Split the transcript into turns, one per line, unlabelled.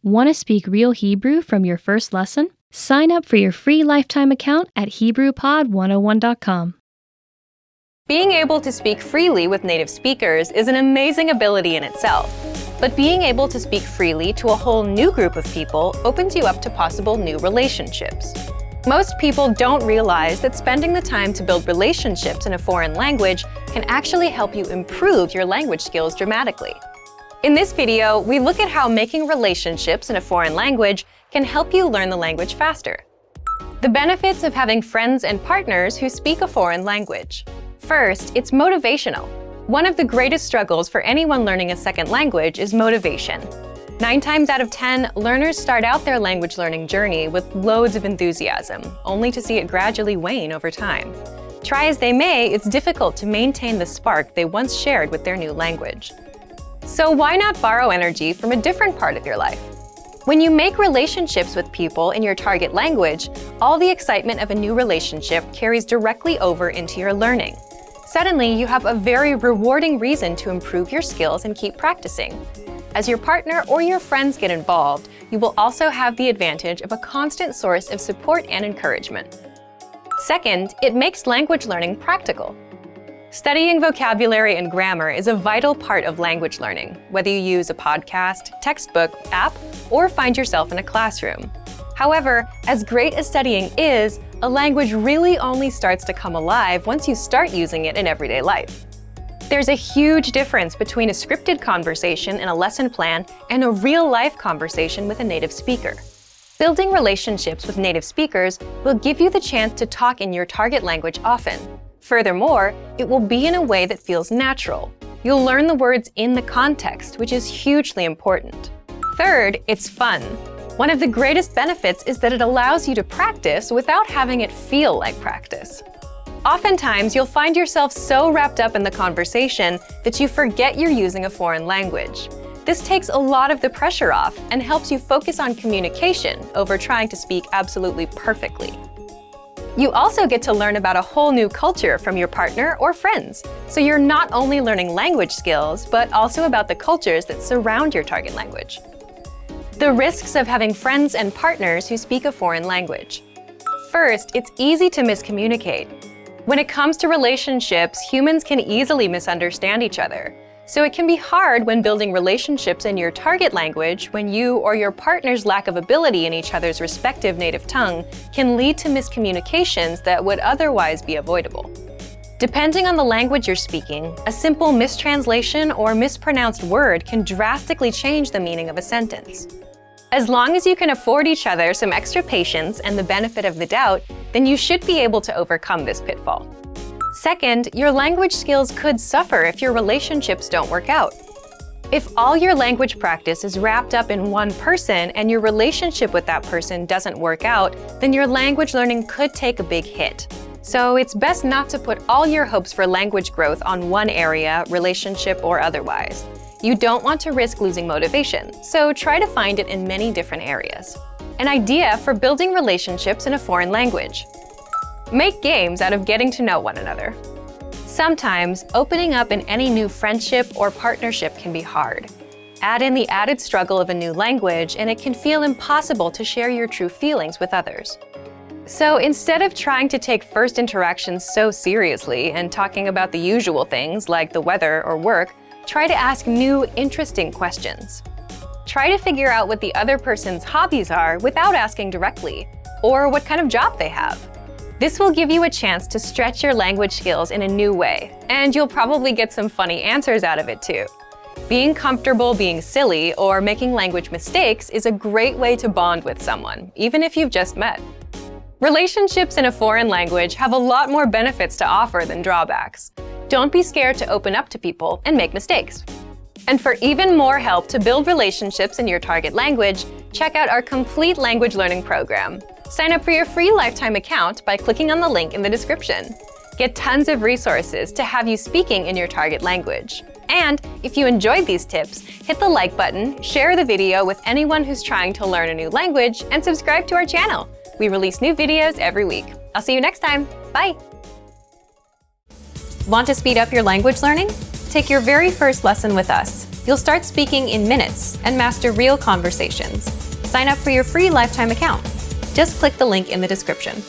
Want to speak real Hebrew from your first lesson? Sign up for your free lifetime account at HebrewPod101.com.
Being able to speak freely with native speakers is an amazing ability in itself. But being able to speak freely to a whole new group of people opens you up to possible new relationships. Most people don't realize that spending the time to build relationships in a foreign language can actually help you improve your language skills dramatically. In this video, we look at how making relationships in a foreign language can help you learn the language faster. The benefits of having friends and partners who speak a foreign language. First, it's motivational. One of the greatest struggles for anyone learning a second language is motivation. 9 times out of 10, learners start out their language learning journey with loads of enthusiasm, only to see it gradually wane over time. Try as they may, it's difficult to maintain the spark they once shared with their new language. So why not borrow energy from a different part of your life? When you make relationships with people in your target language, all the excitement of a new relationship carries directly over into your learning. Suddenly, you have a very rewarding reason to improve your skills and keep practicing. As your partner or your friends get involved, you will also have the advantage of a constant source of support and encouragement. Second, it makes language learning practical. Studying vocabulary and grammar is a vital part of language learning, whether you use a podcast, textbook, app, or find yourself in a classroom. However, as great as studying is, a language really only starts to come alive once you start using it in everyday life. There's a huge difference between a scripted conversation in a lesson plan and a real-life conversation with a native speaker. Building relationships with native speakers will give you the chance to talk in your target language often. Furthermore, it will be in a way that feels natural. You'll learn the words in the context, which is hugely important. Third, it's fun. One of the greatest benefits is that it allows you to practice without having it feel like practice. Oftentimes, you'll find yourself so wrapped up in the conversation that you forget you're using a foreign language. This takes a lot of the pressure off and helps you focus on communication over trying to speak absolutely perfectly. You also get to learn about a whole new culture from your partner or friends, so you're not only learning language skills, but also about the cultures that surround your target language. The risks of having friends and partners who speak a foreign language. First, it's easy to miscommunicate. When it comes to relationships, humans can easily misunderstand each other. So it can be hard when building relationships in your target language when you or your partner's lack of ability in each other's respective native tongue can lead to miscommunications that would otherwise be avoidable. Depending on the language you're speaking, a simple mistranslation or mispronounced word can drastically change the meaning of a sentence. As long as you can afford each other some extra patience and the benefit of the doubt, then you should be able to overcome this pitfall. Second, your language skills could suffer if your relationships don't work out. If all your language practice is wrapped up in one person and your relationship with that person doesn't work out, then your language learning could take a big hit. So it's best not to put all your hopes for language growth on one area, relationship or otherwise. You don't want to risk losing motivation, so try to find it in many different areas. An idea for building relationships in a foreign language. Make games out of getting to know one another. Sometimes, opening up in any new friendship or partnership can be hard. Add in the added struggle of a new language, and it can feel impossible to share your true feelings with others. So instead of trying to take first interactions so seriously and talking about the usual things like the weather or work, try to ask new, interesting questions. Try to figure out what the other person's hobbies are without asking directly, or what kind of job they have. This will give you a chance to stretch your language skills in a new way, and you'll probably get some funny answers out of it too. Being comfortable being silly or making language mistakes is a great way to bond with someone, even if you've just met. Relationships in a foreign language have a lot more benefits to offer than drawbacks. Don't be scared to open up to people and make mistakes. And for even more help to build relationships in your target language, check out our complete language learning program. Sign up for your free lifetime account by clicking on the link in the description. Get tons of resources to have you speaking in your target language. And if you enjoyed these tips, hit the like button, share the video with anyone who's trying to learn a new language, and subscribe to our channel. We release new videos every week. I'll see you next time. Bye! Want to speed up your language learning? Take your very first lesson with us. You'll start speaking in minutes and master real conversations. Sign up for your free lifetime account. Just click the link in the description.